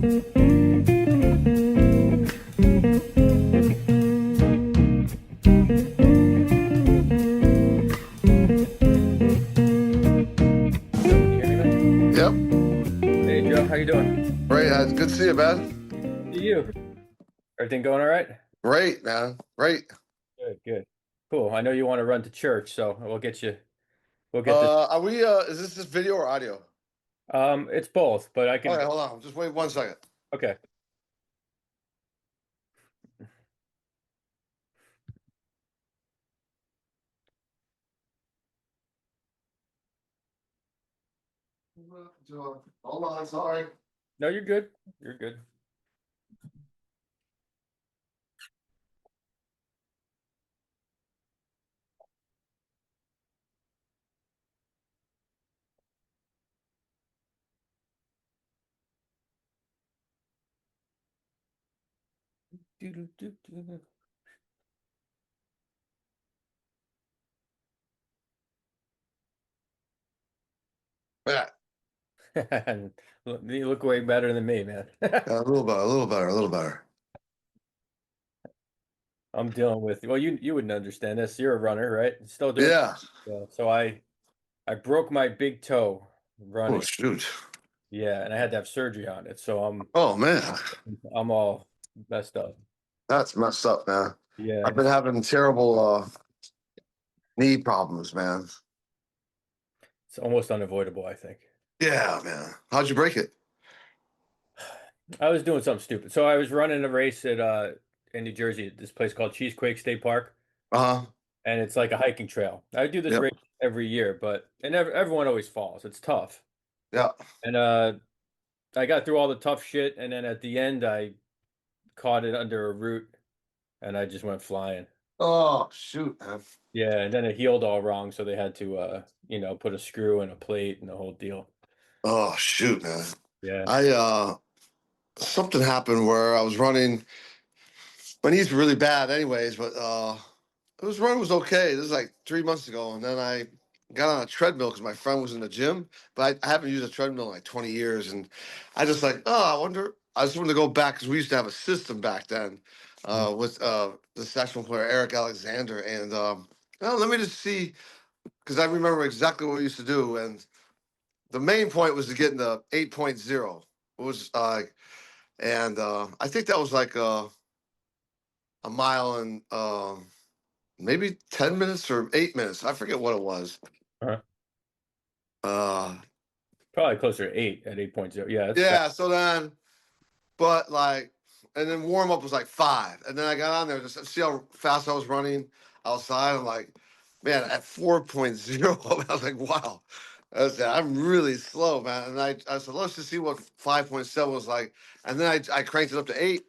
Can you hear me, man? Yep. Hey, Joe, how you doing? Great. Good to see you, man. See you. Everything going all right? Great, man. Great. Good, good. Cool. I know you want to run to church, so we'll get this. Are we? Is this video or audio? It's both, but I All can. right, hold on. Just wait 1 second. Okay. Hold on. Sorry. No, you're good. You're good. Doo-doo-doo-doo. Yeah. You look way better than me, man. A little better. A little better. A little better. I'm dealing with, well, you wouldn't understand this. You're a runner, right? Still doing. Yeah. Yeah. So I broke my big toe Oh running. shoot. Yeah, and I had to have surgery on it. So Oh man, I'm all messed up. that's messed up, man. Yeah, I've been having terrible knee problems, man. it's almost unavoidable, I think. Yeah, man. How'd you break it? I was doing something stupid. So I was running a race at in New Jersey at this place called Cheesequake State Park, Uh-huh. and it's like a hiking trail. I do this Yep. race every year, but everyone always falls. It's tough. Yeah. And I got through all the tough shit, and then at the end I caught it under a root and I just went flying. Oh shoot, man. Yeah, and then it healed all wrong, so they had to put a screw in a plate and the whole deal. Oh shoot, man. Yeah. I something happened where I was running. My knees were really bad anyways, but run was okay. This was like 3 months ago, and then I got on a treadmill because my friend was in the gym, but I haven't used a treadmill in like 20 years, and I just like, oh, I wonder. I just wanted to go back because we used to have a system back then with the saxophone player Eric Alexander, and well, let me just see because I remember exactly what we used to do, and the main point was to get in the 8.0. It was and I think that was like a mile and maybe 10 minutes or 8 minutes. I forget what it was. Uh-huh. Uh, Probably closer to 8 at 8.0. Yeah, that's fast. yeah. So then, but like, and then warm up was like 5. And then I got on there just to see how fast I was running outside. I'm like, man, at 4.0, I was like, wow. I'm really slow, man. And I said, let's just see what 5.7 was like. And then I cranked it up to 8.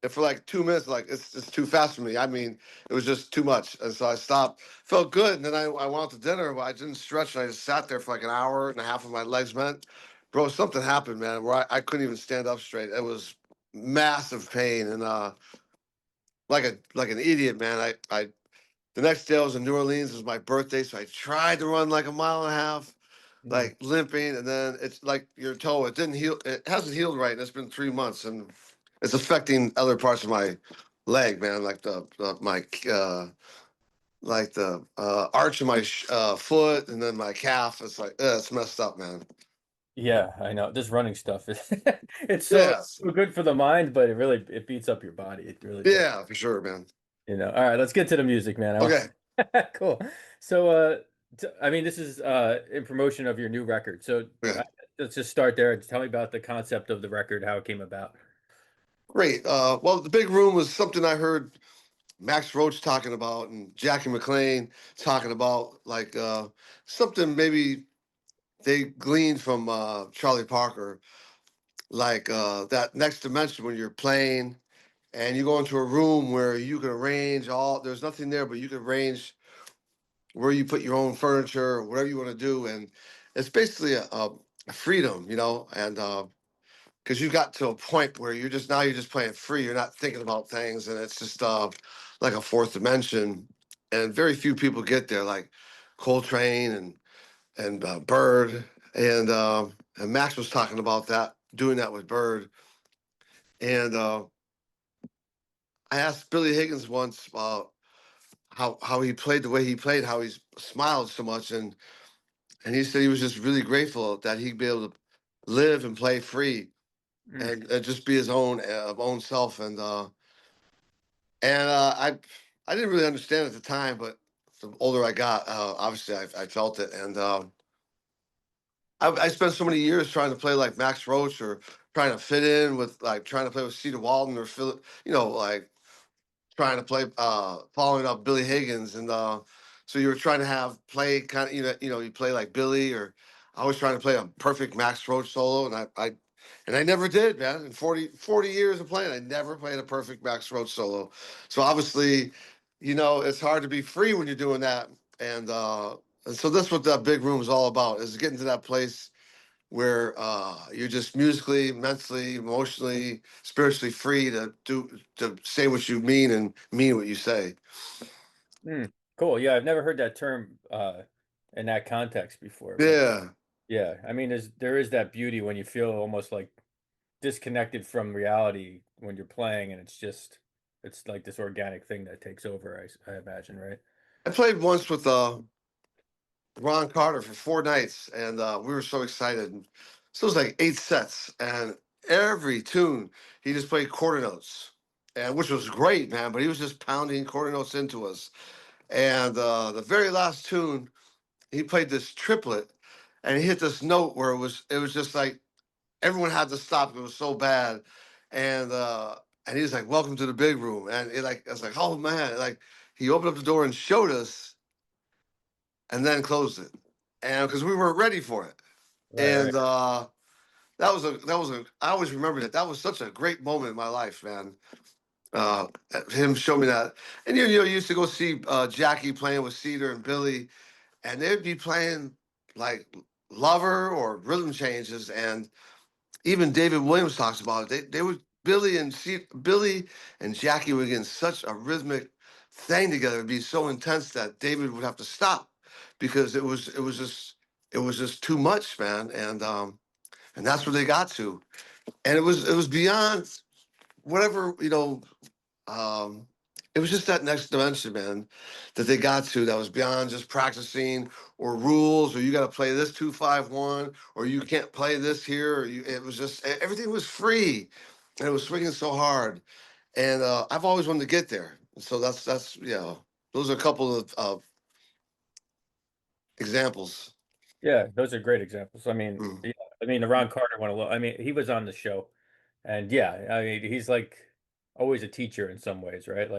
And for like 2 minutes, like it's too fast for me. I mean, it was just too much. And so I stopped. Felt good. And then I went out to dinner, but I didn't stretch. And I just sat there for like an hour and a half with my legs bent. Bro, something happened, man, where I couldn't even stand up straight. It was massive pain. And like an idiot, man. I the next day I was in New Orleans. It was my birthday. So I tried to run like a mile and a half, Mm. like limping. And then it's like your toe, it didn't heal. It hasn't healed right. And it's been 3 months. And it's affecting other parts of my leg, man, like the arch of my foot and then my calf. It's like it's messed up, man. Yeah, I know. This running stuff is it's Yeah, so good for the mind, but it beats up your body. It really does. yeah, for sure, man. All right, let's get to the music, man. Okay, Cool. So I mean, this is in promotion of your new record. So yeah, let's just start there. Tell me about the concept of the record, how it came about. great. Well, the big room was something I heard Max Roach talking about and Jackie McLean talking about, like something maybe they gleaned from Charlie Parker, like that next dimension when you're playing and you go into a room where you can arrange there's nothing there, but you can arrange where you put your own furniture or whatever you want to do. And it's basically a freedom, and because you got to a point where you're just playing free. You're not thinking about things. And it's just like a fourth dimension. And very few people get there, like Coltrane and Bird. And Max was talking about that, doing that with Bird. And I asked Billy Higgins once about how he played the way he played, how he smiled so much, and he said he was just really grateful that he'd be able to live and play free Mm, and just be his own self. And I didn't really understand at the time, but the older I got, obviously I felt it. And I spent so many years trying to play like Max Roach or trying to fit in with like trying to play with Cedar Walton or Phil, like trying to play following up Billy Higgins. And so you were trying to have play kind of you play like Billy, or I was trying to play a perfect Max Roach solo, and I never did, man. In 40 years of playing, I never played a perfect Max Roach solo. So obviously, it's hard to be free when you're doing that. And so that's what that big room is all about, is getting to that place where you're just musically, mentally, emotionally, spiritually free to say what you mean and mean what you say. mm. Cool. Yeah, I've never heard that term in that context before, but Yeah. yeah, I mean, there is that beauty when you feel almost like disconnected from reality when you're playing, and it's like this organic thing that takes over, I imagine, right? I played once with Ron Carter for 4 nights, and we were so excited. So it was like 8 sets, and every tune he just played quarter notes, and which was great, man. But he was just pounding quarter notes into us. And the very last tune, he played this triplet, and he hit this note where it was just like everyone had to stop. It was so bad, and he was like, "Welcome to the big room," and I was like, "Oh man!" Like he opened up the door and showed us, and then closed it, and because we weren't ready for it. Right, And right. that was a I always remember that was such a great moment in my life, man. Uh, Him show me that, and you used to go see Jackie playing with Cedar and Billy, and they'd be playing like Lover or rhythm changes, and even David Williams talks about it. They would Billy and Jackie were getting such a rhythmic thing together. It'd be so intense that David would have to stop because it was just too much, man. And that's where they got to. And it was beyond whatever, um, it was just that next dimension, man, that they got to, that was beyond just practicing or rules, or you got to play this 2-5-1, or you can't play this here, or it was just everything was free, and it was swinging so hard. And I've always wanted to get there. So that's those are a couple of examples. Yeah, those are great examples. Mm. Yeah, I mean, the Ron Carter one alone. I mean, he was on the show, and yeah, I mean, he's like always a teacher in some ways, right?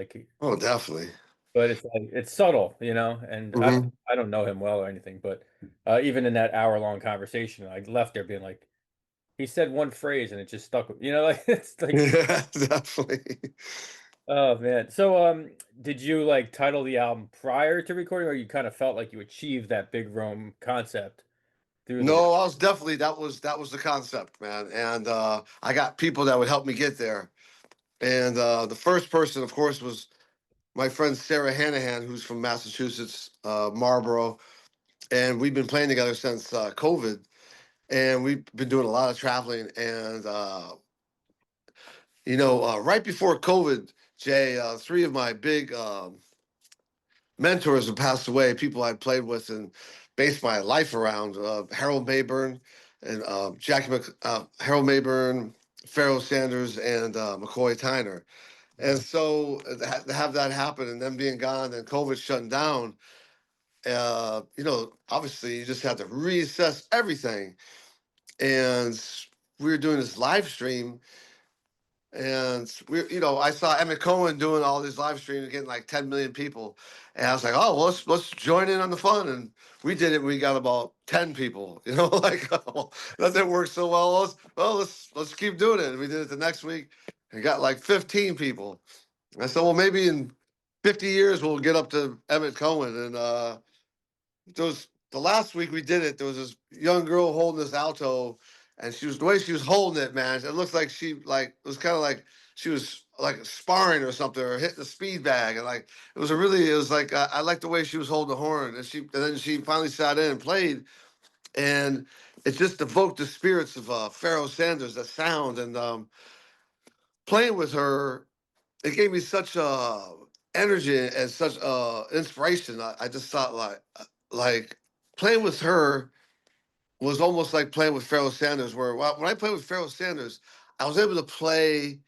Oh, definitely. But it's subtle, and Hmm. I don't know him well or anything, but even in that hour-long conversation, I left there being like, he said one phrase and it just stuck with, like it's like, Yeah, definitely. oh man. So did you like title the album prior to recording, or you kind of felt like you achieved that big Rome concept through the No, I was definitely that was the concept, man. And I got people that would help me get there. And the first person, of course, was my friend Sarah Hanahan, who's from Massachusetts, Marlboro, and we've been playing together since COVID. And we've been doing a lot of traveling. And right before COVID, Jay, three of my big mentors have passed away. People I played with and based my life around. Harold Mabern and Harold Mabern, Pharaoh Sanders, and McCoy Tyner. And so to have that happen and them being gone and COVID shutting down, obviously you just have to reassess everything. And we were doing this live stream, and I saw Emmett Cohen doing all these live streams, getting like 10 million people, and I was like, oh, well, let's join in on the fun. And we did it. We got about 10 people. Like, oh, that didn't work so well. Let's keep doing it. And we did it the next week and got like 15 people. And I said, well, maybe in 50 years we'll get up to Emmett Cohen. And there was the last week we did it. There was this young girl holding this alto, and the way she was holding it, man. It looked like it was kind of like she was like sparring or something, or hitting the speed bag, and like it was like I liked the way she was holding the horn, and then she finally sat in and played, and it just evoked the spirits of Pharaoh Sanders, the sound, and playing with her, it gave me such energy and such inspiration. I just thought like playing with her was almost like playing with Pharoah Sanders, where when I played with Pharoah Sanders, I was able to play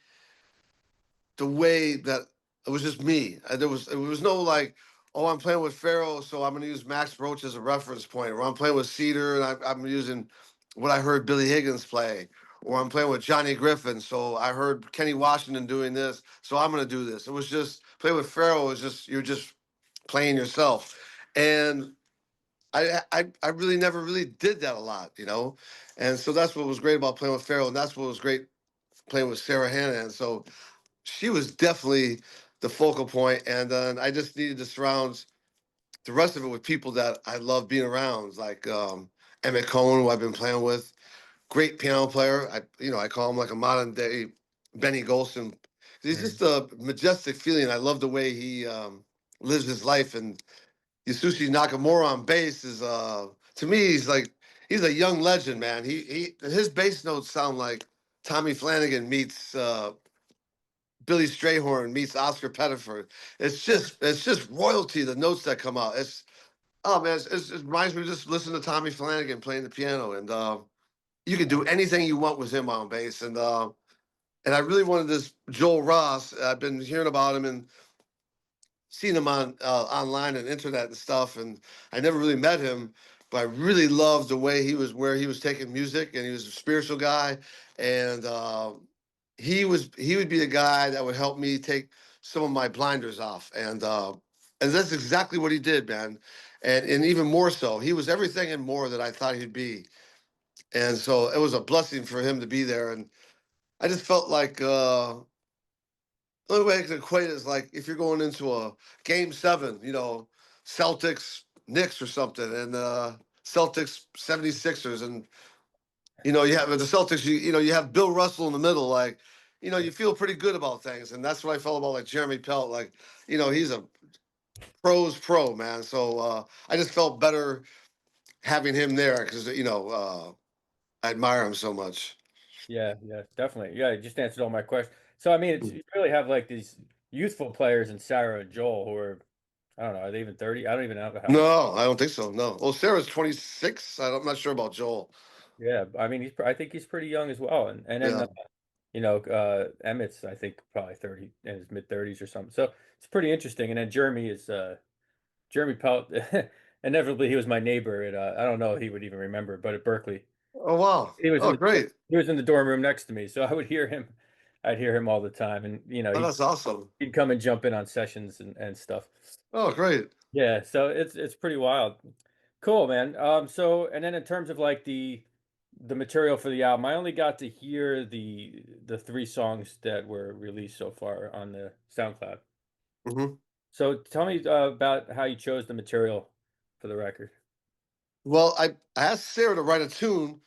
the way that it was just me. There was no like, oh, I'm playing with Pharaoh, so I'm going to use Max Roach as a reference point, or I'm playing with Cedar and I'm using what I heard Billy Higgins play, or I'm playing with Johnny Griffin, so I heard Kenny Washington doing this, so I'm going to do this. It was just playing with Pharaoh is just you're just playing yourself, and I really never really did that a lot, and so that's what was great about playing with Pharaoh, and that's what was great playing with Sarah Hannah, and so she was definitely the focal point, and then I just needed to surround the rest of it with people that I love being around, like Emmett Cohen, who I've been playing with, great piano player. I call him like a modern day Benny Golson. He's Mm. just a majestic feeling. I love the way he lives his life, and Yasushi Nakamura on bass is to me he's a young legend, man. His bass notes sound like Tommy Flanagan meets Billy Strayhorn meets Oscar Pettiford. It's just royalty. The notes that come out. It's oh man, it reminds me of just listening to Tommy Flanagan playing the piano, and you can do anything you want with him on bass. And I really wanted this Joel Ross. I've been hearing about him and seen him on online and internet and stuff, and I never really met him, but I really loved the way where he was taking music, and he was a spiritual guy, and he would be the guy that would help me take some of my blinders off, and that's exactly what he did, man, and even more so, he was everything and more that I thought he'd be, and so it was a blessing for him to be there, and I just felt like. The only way I can equate it is like if you're going into a game seven, Celtics, Knicks or something, and Celtics 76ers, and you have the Celtics, you have Bill Russell in the middle, like, you feel pretty good about things. And that's what I felt about like Jeremy Pelt. Like, he's a pro's pro, man. So I just felt better having him there because, I admire him so much. Yeah, yeah, definitely. Yeah, you just answered all my questions. So I mean, you really have like these youthful players in Sarah and Joel who are, I don't know, are they even 30? I don't even know how. No, I don't think so. No. Well, Sarah's 26. I'm not sure about Joel. Yeah, I mean, I think he's pretty young as well, and then Yeah. Emmett's I think probably 30 in his mid 30s or something. So it's pretty interesting. And then Jeremy is Jeremy Pelt. Inevitably, he was my neighbor at I don't know if he would even remember, but at Berkeley, Oh, wow. he was in Oh, the great. he was in the dorm room next to me, so I would hear him. I'd hear him all the time, and Oh, that's awesome. he'd come and jump in on sessions and stuff. Oh, great. Yeah, so it's pretty wild. Cool, man. So and then in terms of like the material for the album, I only got to hear the three songs that were released so far on the SoundCloud. Hmm. So tell me about how you chose the material for the record. Well, I asked Sarah to write a tune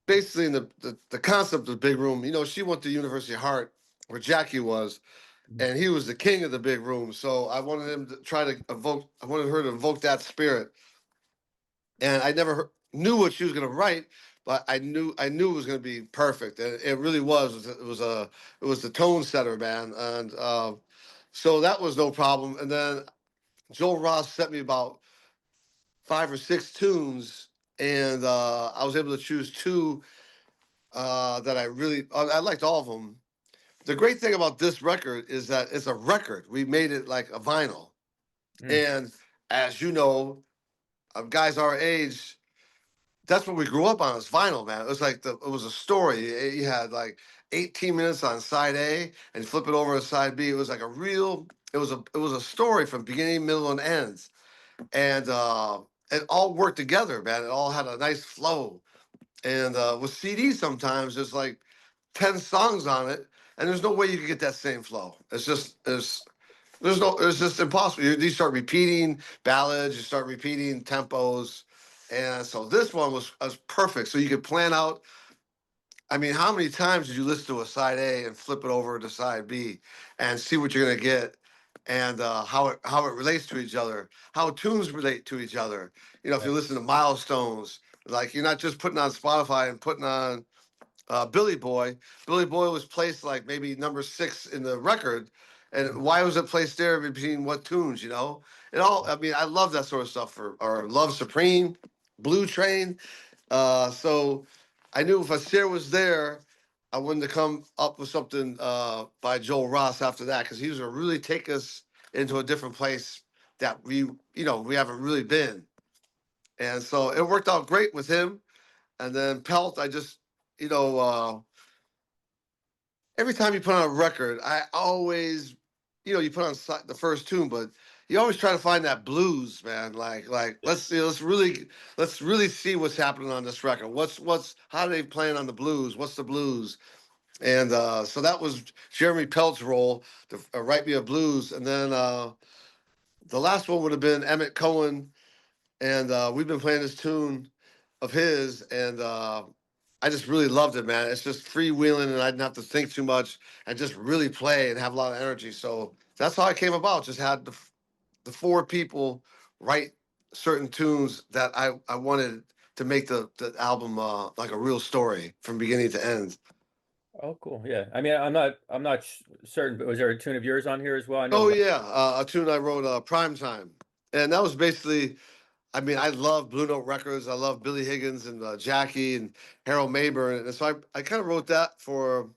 basically in the concept of Big Room. She went to University of Hart where Jackie was, and he was the king of the big room. So I wanted him to I wanted her to evoke that spirit. And I never knew what she was going to write, but I knew it was going to be perfect. And it really was. It was the tone setter, man. And so that was no problem. And then Joel Ross sent me about 5 or 6 tunes, and I was able to choose two that I liked all of them. The great thing about this record is that it's a record. We made it like a vinyl, Mm, and as you know, guys our age, that's what we grew up on is vinyl, man. It was like it was a story. You had like 18 minutes on side A, and flip it over to side B. It was like it was a story from beginning, middle, and ends, and it all worked together, man. It all had a nice flow. And with CDs, sometimes there's like 10 songs on it, and there's no way you can get that same flow. It's just impossible. You start repeating ballads, you start repeating tempos, and so this one was perfect. So you could plan out. I mean, how many times did you listen to a side A and flip it over to side B and see what you're gonna get, and how it relates to each other, how tunes relate to each other. If right. you listen to milestones, like you're not just putting on Spotify and putting on Billy Boy. Billy Boy was placed like maybe number 6 in the record. And why was it placed there between what tunes, you know? It all, I mean, I love that sort of stuff or Love Supreme, Blue Train. So I knew if Asir was there, I wouldn't have come up with something by Joel Ross after that because he was going to really take us into a different place that we haven't really been. And so it worked out great with him. And then Pelt, I just, you know, every time you put on a record, I always, you put on the first tune, but you always try to find that blues, man. Like let's see, let's really see what's happening on this record. How are they playing on the blues? What's the blues? And so that was Jeremy Pelt's role to write me a blues, and then the last one would have been Emmett Cohen, and we've been playing this tune of his, and I just really loved it, man. It's just freewheeling, and I didn't have to think too much, and just really play and have a lot of energy. So that's how I came about. Just had the 4 people write certain tunes that I wanted to make the album like a real story from beginning to end. Oh, cool. Yeah. I mean, I'm not certain, but was there a tune of yours on here as well? I Oh know. yeah, a tune I wrote, Prime Time, and that was basically. I mean, I love Blue Note Records. I love Billy Higgins and Jackie and Harold Mabern, and so I kind of wrote that for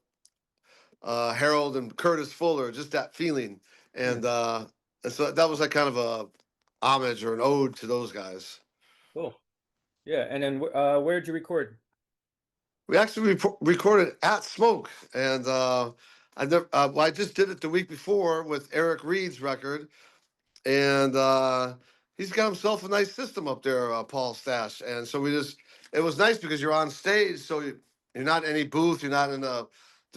Harold and Curtis Fuller, just that feeling, Hmm, and so that was like kind of a homage or an ode to those guys. cool. Yeah. And then where'd you record? We actually recorded at Smoke, and I just did it the week before with Eric Reed's record, and he's got himself a nice system up there, Paul Stash. And so it was nice because you're on stage, so you're not in any booth, you're not in the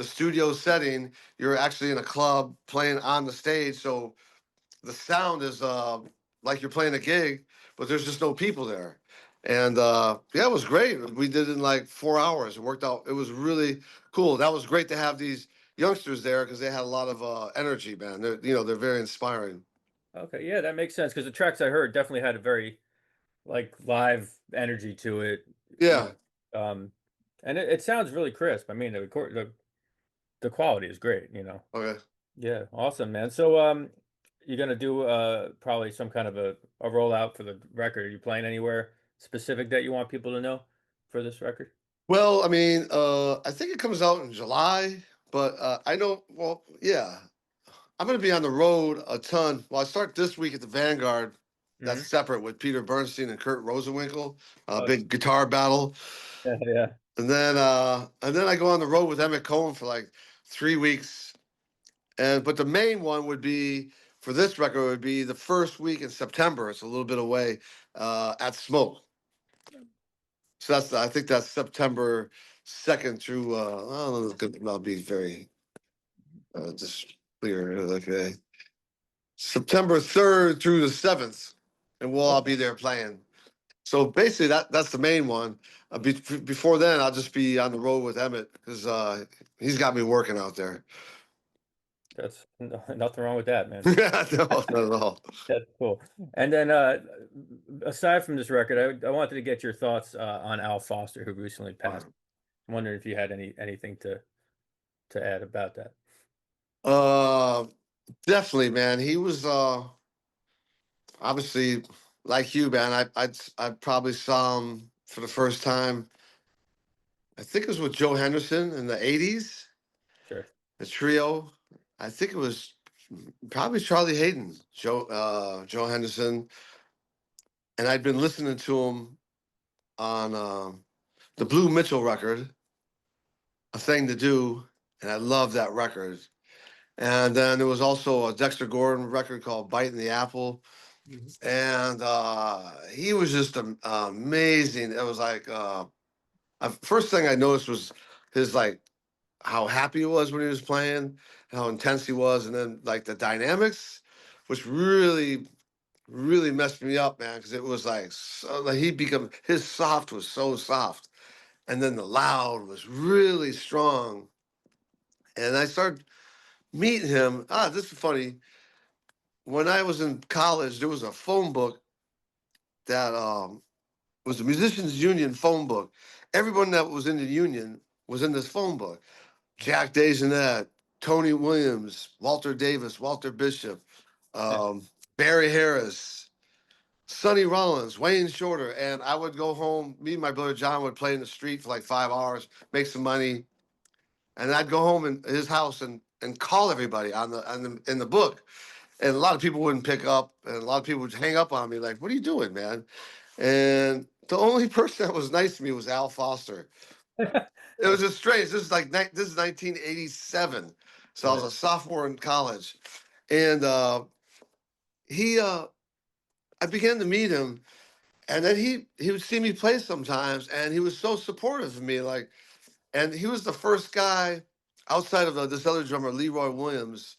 studio setting, you're actually in a club playing on the stage. So the sound is like you're playing a gig, but there's just no people there. And yeah, it was great. We did it in like 4 hours. It worked out. It was really cool. That was great to have these youngsters there because they had a lot of energy, man. They're very inspiring. Okay. Yeah, that makes sense because the tracks I heard definitely had a very like live energy to it, you Yeah. know. And it sounds really crisp. I mean, the quality is great, you know. Okay. Yeah, awesome, man. So you're gonna do probably some kind of a rollout for the record. Are you playing anywhere specific that you want people to know for this record? Well, I mean, I think it comes out in July, but I know. Well, yeah, I'm going to be on the road a ton. Well, I start this week at the Vanguard. That's Hmm. separate with Peter Bernstein and Kurt Rosenwinkel, a Oh, big guitar battle, yeah, yeah. and then I go on the road with Emmett Cohen for like 3 weeks. And but the main one would be for this record would be the first week in September. It's a little bit away at Smoke. So I think that's September 2nd through, I'll be very just clear. Okay. September 3rd through the 7th, and we'll all Okay, be there playing. So basically, that's the main one. Before then, I'll just be on the road with Emmett because he's got me working out there. that's nothing wrong with that, man. No, not at all. That's cool. And then aside from this record, I wanted to get your thoughts on Al Foster, who recently passed. I'm wondering if you had anything to add about that. Uh, Definitely, man. He was obviously like you, man. I probably saw him for the first time. I think it was with Joe Henderson in the '80s, Sure. the trio. I think it was probably Charlie Hayden, Joe Henderson, and I'd been listening to him on the Blue Mitchell record, "A Thing to Do," and I love that record. And then there was also a Dexter Gordon record called "Biting the Apple." Mhm. And he was just amazing. It was like first thing I noticed was his like how happy he was when he was playing, how intense he was, and then like the dynamics, which really messed me up, man, because it was like, so, like his soft was so soft, and then the loud was really strong. And I started meeting him. This is funny. When I was in college, there was a phone book that was the Musicians Union phone book. Everyone that was in the union was in this phone book. Jack DeJohnette, Tony Williams, Walter Davis, Walter Bishop, um, Barry Harris, Sonny Rollins, Wayne Shorter, and I would go home. Me and my brother John would play in the street for like 5 hours, make some money, and I'd go home in his house and call everybody in the book. And a lot of people wouldn't pick up, and a lot of people would hang up on me like, "What are you doing, man?" And the only person that was nice to me was Al Foster. It was just strange. This is 1987, so I was Right. a sophomore in college, and he I began to meet him, and then he would see me play sometimes, and he was so supportive of me, like, and he was the first guy outside of this other drummer, Leroy Williams,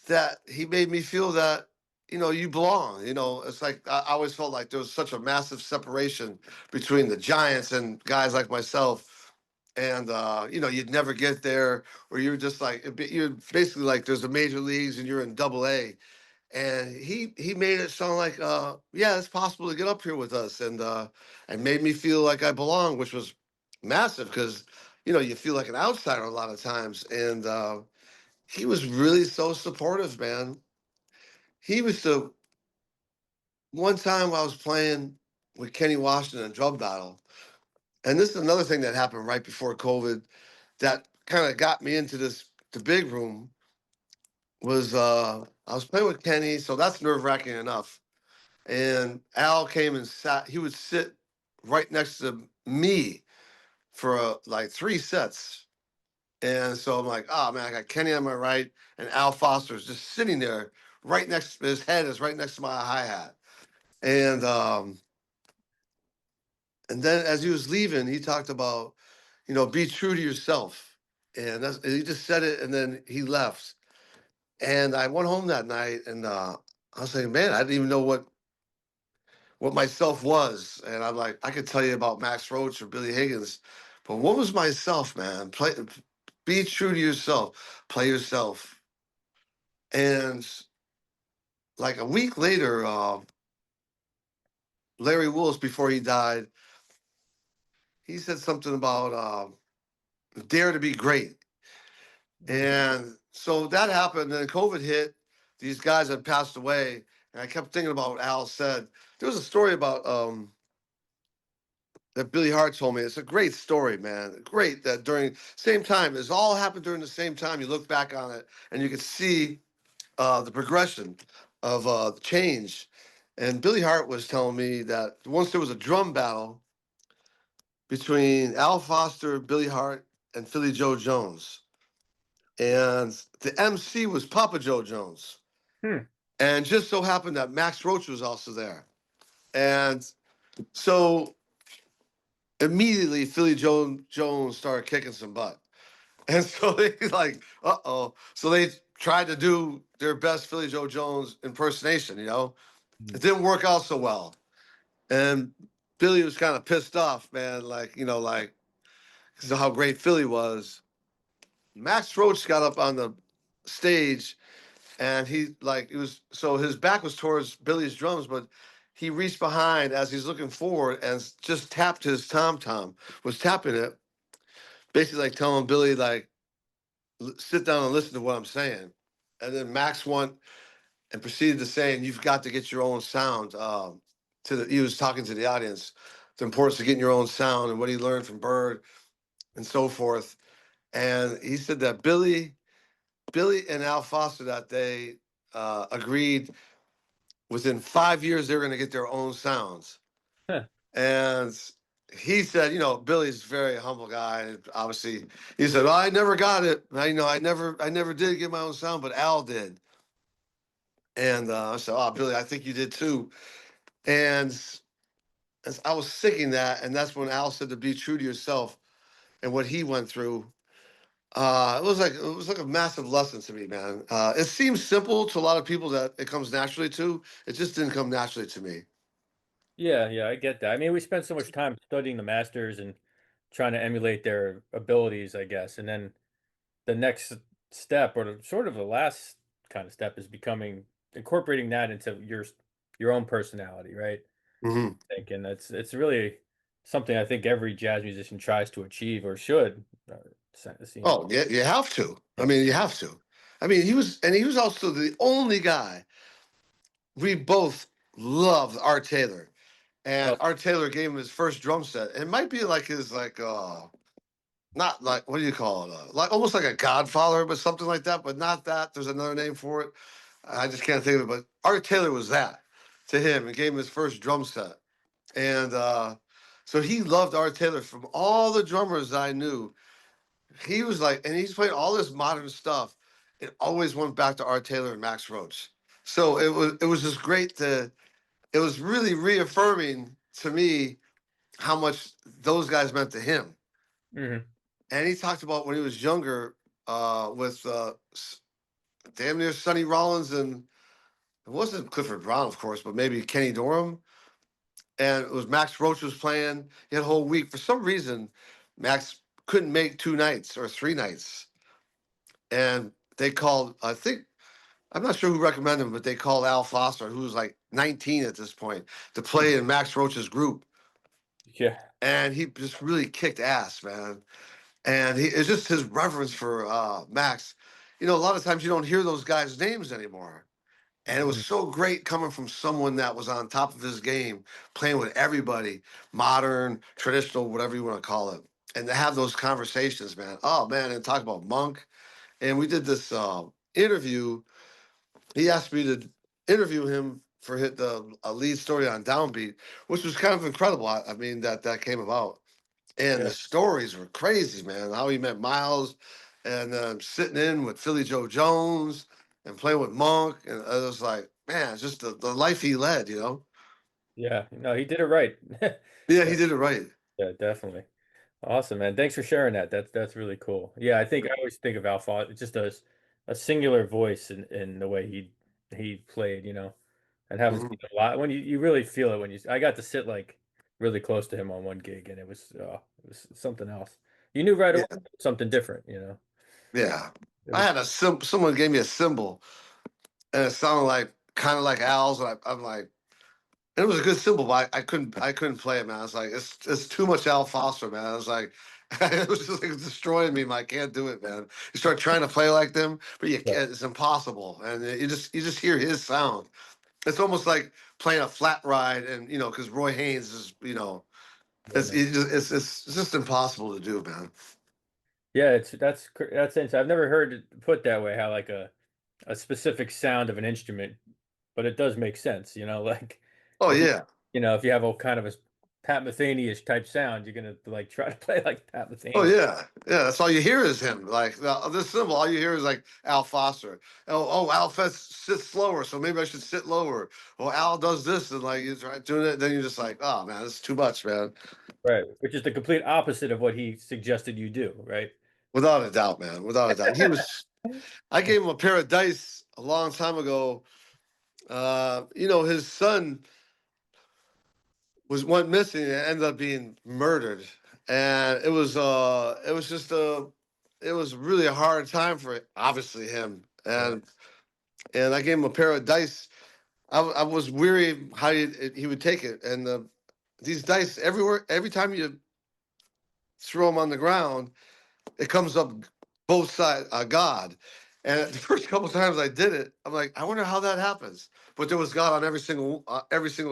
that he made me feel that you belong. It's like I always felt like there was such a massive separation between the giants and guys like myself, and you'd never get there, or you're just like you're basically like there's the major leagues and you're in Double A, and he made it sound like yeah, it's possible to get up here with us, and made me feel like I belong, which was massive because you feel like an outsider a lot of times, and he was really so supportive, man. He was the one time I was playing with Kenny Washington in a drum battle, and this is another thing that happened right before COVID that kind of got me into the big room was I was playing with Kenny, so that's nerve wracking enough. And Al came and sat. He would sit right next to me for like 3 sets. And so I'm like, oh man, I got Kenny on my right, and Al Foster is just sitting there right next. His head is right next to my hi hat. And then as he was leaving, he talked about, be true to yourself. And he just said it, and then he left. And I went home that night, and I was saying, man, I didn't even know what myself was. And I'm like, I could tell you about Max Roach or Billy Higgins, but what was myself, man? Be true to yourself, play yourself. And like a week later, Larry Willis, before he died, he said something about dare to be great. And so that happened, and then COVID hit. These guys had passed away, and I kept thinking about what Al said. There was a story about that Billy Hart told me. It's a great story, man. Great that during same time, it's all happened during the same time. You look back on it, and you can see the progression of change. And Billy Hart was telling me that once there was a drum battle between Al Foster, Billy Hart, and Philly Joe Jones. And the MC was Papa Joe Jones. Hmm. And just so happened that Max Roach was also there. And so immediately Philly Joe Jones started kicking some butt. And so they like, uh-oh. So they tried to do their best Philly Joe Jones impersonation, It didn't work out so well. And Billy was kind of pissed off, man, like, like, because of how great Philly was. Max Roach got up on the stage, and so his back was towards Billy's drums, but he reached behind as he's looking forward and just tapped his tom tom, was tapping it, basically like telling Billy, like, sit down and listen to what I'm saying. And then Max went and proceeded to saying, you've got to get your own sound. He was talking to the audience, the importance of getting your own sound and what he learned from Bird and so forth. And he said that Billy and Al Foster that day agreed within 5 years they were going to get their own sounds. Huh. And he said, Billy's a very humble guy. Obviously, he said, I never got it. I never did get my own sound, but Al did. And I said, oh, Billy, I think you did too. And as I was thinking that, and that's when Al said to be true to yourself and what he went through. It was like a massive lesson to me, man. It seems simple to a lot of people that it comes naturally to. It just didn't come naturally to me. Yeah, yeah, I get that. I mean, we spent so much time studying the masters and trying to emulate their abilities, I guess. And then the next step, or sort of the last kind of step, is becoming incorporating that into your own personality, right? Hmm. I think, and it's really something I think every jazz musician tries to achieve or should. It seems. Oh, yeah, you have to. I Yeah. mean, you have to. I mean, he was also the only guy we both loved, Art Taylor. And Oh, Art Taylor gave him his first drum set. It might be like his not like what do you call it? Like almost like a Godfather, but something like that. But not that. There's another name for it. I just can't think of it. But Art Taylor was that to him and gave him his first drum set. And so he loved Art Taylor. From all the drummers I knew, he was like, and he's playing all this modern stuff. It always went back to Art Taylor and Max Roach. So it was just great to. It was really reaffirming to me how much those guys meant to him. hmm And he talked about when he was younger with damn near Sonny Rollins and it wasn't Clifford Brown, of course, but maybe Kenny Dorham. And it was Max Roach was playing. He had a whole week. For some reason, Max couldn't make 2 nights or 3 nights. And they called, I think, I'm not sure who recommended him, but they called Al Foster, who was like 19 at this point, to play in Max Roach's group. Yeah. And he just really kicked ass, man. And it's just his reverence for Max. You know, a lot of times you don't hear those guys' names anymore. And it was Mhm. so great coming from someone that was on top of his game, playing with everybody, modern, traditional, whatever you want to call it. And to have those conversations, man. Oh, man, and talk about Monk. And we did this interview. He asked me to interview him for the a lead story on Downbeat, which was kind of incredible. I mean, that came about. And Yeah. the stories were crazy, man. How he met Miles and sitting in with Philly Joe Jones and playing with Monk. And it was like, man, just the life he led, you know? Yeah. No, he did it right. Yeah, Yeah, he did it right. yeah, definitely. Awesome, man. Thanks for sharing that. That's really cool. Yeah, I think I always think of Alpha just as a singular voice in the way he played, and haven't Mhm. seen a lot when you really feel it when you I got to sit like really close to him on one gig and it was something else. You knew right away Yeah, something different. yeah. It I was had someone gave me a cymbal and it sounded like kind of like Al's. And I'm like, it was a good cymbal, but I couldn't play it, man. I was like, it's too much Al Foster, man. I was like, it was just like destroying me, man. I can't do it, man. You start trying to play like them, but you yeah, can't. It's impossible, and you just hear his sound. It's almost like playing a flat ride, and because Roy Haynes is, yeah, no. it's just impossible to do, man. Yeah, that's interesting. I've never heard it put that way, how like a specific sound of an instrument, but it does make sense, like Oh if you yeah, if you have a kind of a Pat Metheny-ish type sound, you're gonna like try to play like Pat oh Metheny. yeah, yeah. That's all you hear is him. Like this cymbal, all you hear is like Al Foster. Al sits slower, so maybe I should sit lower. Well, Al does this, and like you try doing it, then you're just like, oh man, this is too much, man. Right, which is the complete opposite of what he suggested you do, right? Without a doubt, man. Without a doubt, I gave him a pair of dice a long time ago. His son went missing and ended up being murdered, and it was really a hard time for obviously him, Right. and I gave him a pair of dice. I was weary how he would take it, and these dice everywhere, every time you throw them on the ground, it comes up both sides, God. And the first couple times I did it, I'm like, I wonder how that happens. But there was God on every single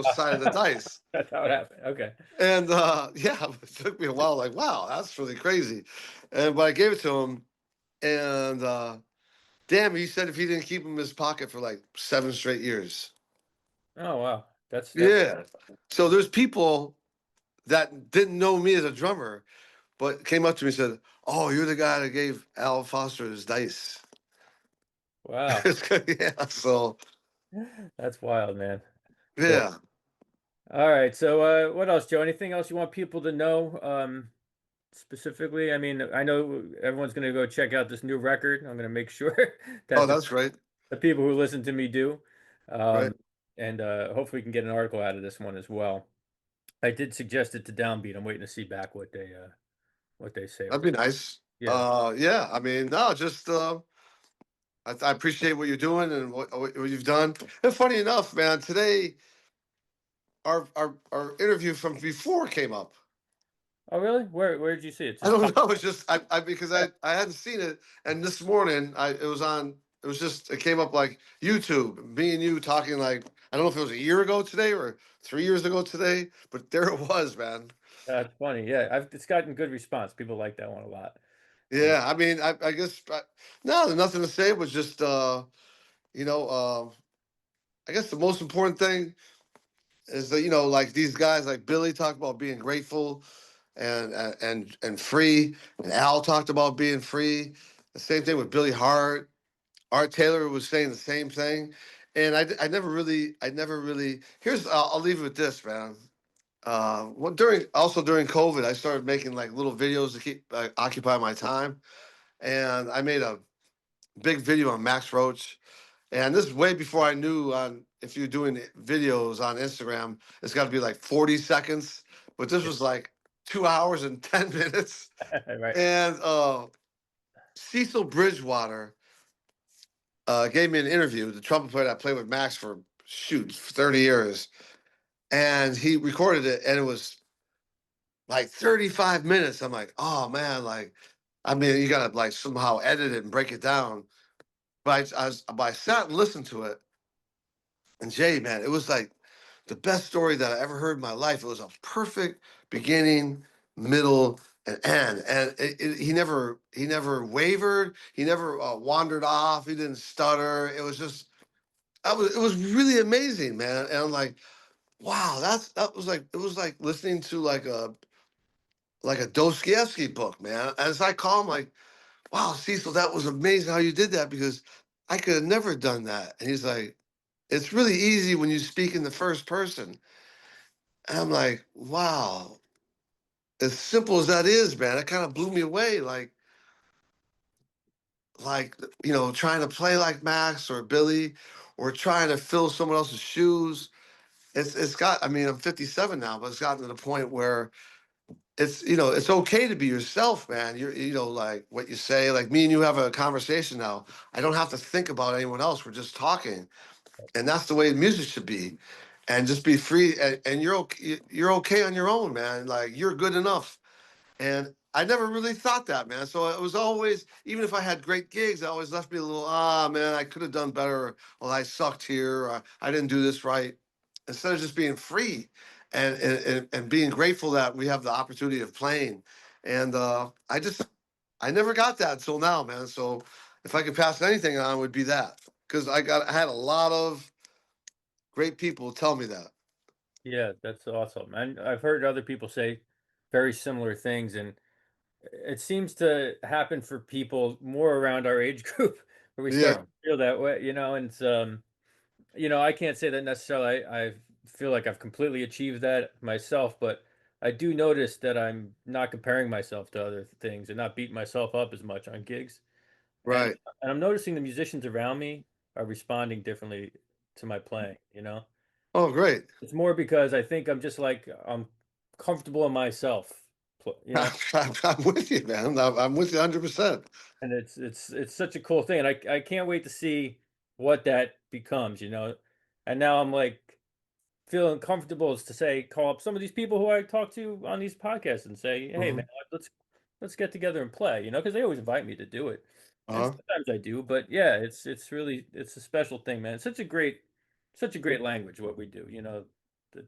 side of the dice. That's how it happened. Okay. And yeah, it took me a while. Like, wow, that's really crazy. And but I gave it to him, and damn, he said if he didn't keep him in his pocket for like 7 straight years. Oh wow, that's Yeah. So there's people that didn't know me as a drummer, but came up to me and said, "Oh, you're the guy that gave Al Foster his dice." wow, Yeah. So that's wild, man. Cool. yeah. All right, so what else, Joe? Anything else you want people to know? Specifically, I mean, I know everyone's going to go check out this new record. I'm going to make sure Oh, that that's great. the people who listen to me do. Right. Um, and hopefully we can get an article out of this one as well. I did suggest it to Downbeat. I'm waiting to see back what they say. That'd be nice. Yeah. Yeah. I mean, no, just I appreciate what you're doing and what you've done. And funny enough, man, today our interview from before came up. Oh, really? Where did you see it? I Just don't pop. know. It's just I because I hadn't seen it, and this morning it was on. It was just it came up like YouTube. Me and you talking like I don't know if it was a year ago today or 3 years ago today, but there it was, man. That's funny. Yeah, it's gotten good response. People like that one a lot. And Yeah, I mean, I guess no, there's nothing to say. It was just you know, I guess the most important thing is that like these guys like Billy talked about being grateful and free, and Al talked about being free. The same thing with Billy Hart. Art Taylor was saying the same thing, and I never really. Here's I'll leave it with this, man. During COVID, I started making like little videos to keep occupy my time, and I made a big video on Max Roach. And this is way before I knew on if you're doing videos on Instagram, it's got to be like 40 seconds. But this yeah, was like 2 hours and 10 minutes. right. And Cecil Bridgewater gave me an interview, the trumpet player that played with Max for 30 years. And he recorded it, and it was like 35 minutes. I'm like, oh man, like, I mean, you got to like somehow edit it and break it down. But I sat and listened to it. And Jay, man, it was like the best story that I ever heard in my life. It was a perfect beginning, middle, and end. And he never wavered. He never wandered off. He didn't stutter. It was just, it was really amazing, man. And I'm like, wow, that was like, it was like listening to like a Dostoevsky book, man. As I call him, like, wow, Cecil, that was amazing how you did that because I could have never done that. And he's like, it's really easy when you speak in the first person. And I'm like, wow, as simple as that is, man, it kind of blew me away. Like, trying to play like Max or Billy or trying to fill someone else's shoes. It's got, I mean, I'm 57 now, but it's gotten to the point where it's okay to be yourself, man. Like what you say, like me and you have a conversation now. I don't have to think about anyone else. We're just talking. And that's the way music should be, and just be free, and you're okay on your own, man. Like you're good enough. And I never really thought that, man. So it was always, even if I had great gigs, I always left me a little, man, I could have done better. Well, I sucked here, or I didn't do this right. Instead of just being free and being grateful that we have the opportunity of playing. And I never got that until now, man. So if I could pass anything on, it would be that. Because I had a lot of great people tell me that. Yeah, that's awesome. And I've heard other people say very similar things, and it seems to happen for people more around our age group where we start Yeah, to feel that way, and it's I can't say that necessarily I feel like I've completely achieved that myself, but I do notice that I'm not comparing myself to other things and not beating myself up as much on gigs. And right. and I'm noticing the musicians around me are responding differently to my playing. Oh, great. It's more because I think I'm just like I'm comfortable in myself, you know. I'm with you, man. I'm with you 100%. And it's such a cool thing, and I can't wait to see what that becomes. And now I'm like feeling comfortable as to say call up some of these people who I talk to on these podcasts and say, hey man, Mhm. let's get together and play, because they always invite me to do it, and Uh-huh. sometimes I do, but yeah, it's really it's a special thing, man. It's such a great language what we do. The, the,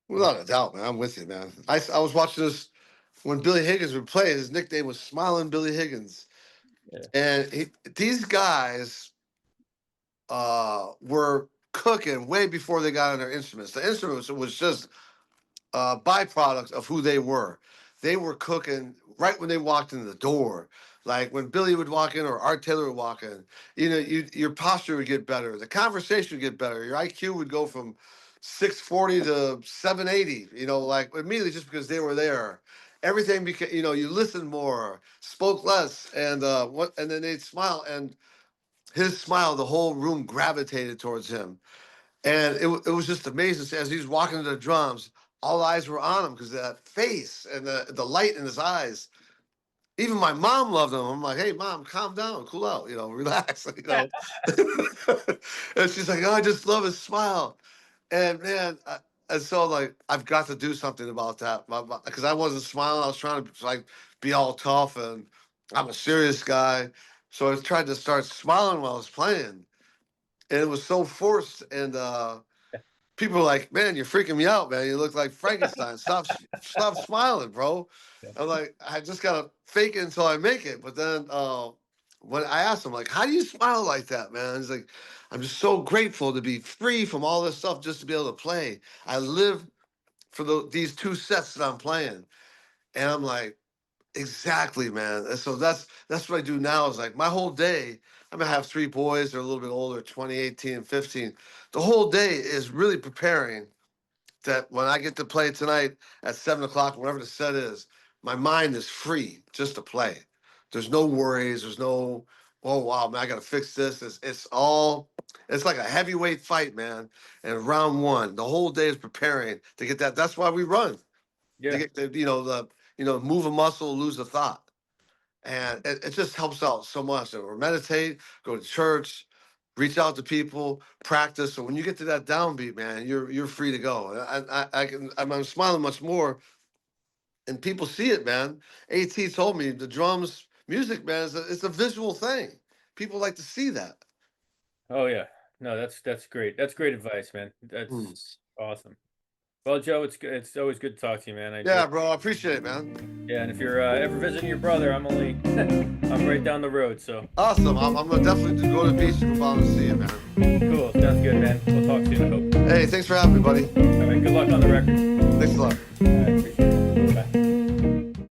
Without a doubt, man. I'm with you, man. I was watching this when Billy Higgins would play. His nickname was Smiling Billy Higgins. yeah, And these guys were cooking way before they got on their instruments. The instruments was just byproduct of who they were. They were cooking right when they walked in the door. Like when Billy would walk in or Art Taylor would walk in, your posture would get better. The conversation would get better. Your IQ would go from 640 to 780, like immediately just because they were there. Everything became, you listened more, spoke less, and then they'd smile, and his smile, the whole room gravitated towards him. And it was just amazing. As he was walking to the drums, all eyes were on him because that face and the light in his eyes. Even my mom loved him. I'm like, hey, mom, calm down, cool out, relax, and she's like, oh, I just love his smile. And man, and so like I've got to do something about that because I wasn't smiling. I was trying to like be all tough and I'm a serious guy. So I tried to start smiling while I was playing, and it was so forced. And people were like, "Man, you're freaking me out, man. You look like Frankenstein. Stop smiling, bro." Yeah. I'm like, I just gotta fake it until I make it. But then when I asked him, like, "How do you smile like that, man?" He's like, "I'm just so grateful to be free from all this stuff, just to be able to play. I live for these 2 sets that I'm playing." And I'm like, exactly, man. And so that's what I do now. Is like my whole day. I mean, I have 3 boys. They're a little bit older, 20, 18, and 15. The whole day is really preparing that when I get to play tonight at 7 o'clock, whatever the set is, my mind is free just to play. There's no worries. There's no, oh wow, man, I gotta fix this. It's like a heavyweight fight, man. And round one, the whole day is preparing to get that. That's why we run. To Yeah. get move a muscle, lose a thought. And it just helps out so much. Or meditate, go to church, reach out to people, practice. So when you get to that downbeat, man, you're free to go. I'm smiling much more, and people see it, man. At told me the drums, music, man, it's a visual thing. People like to see that. Oh yeah. No, that's great. That's great advice, man. Hmm. That's awesome. Well, Joe, it's always good to talk to you, man. I enjoy. Yeah, bro, I appreciate it, man. Yeah, and if you're ever visiting your brother, I'm right down the road. So Awesome. I'm gonna definitely go to the beach and come out and see you, man. cool. Sounds good, man. We'll talk soon, I hope. Hey, thanks for having me, buddy. All right. Good luck on the record. Thanks a lot. All right, appreciate it.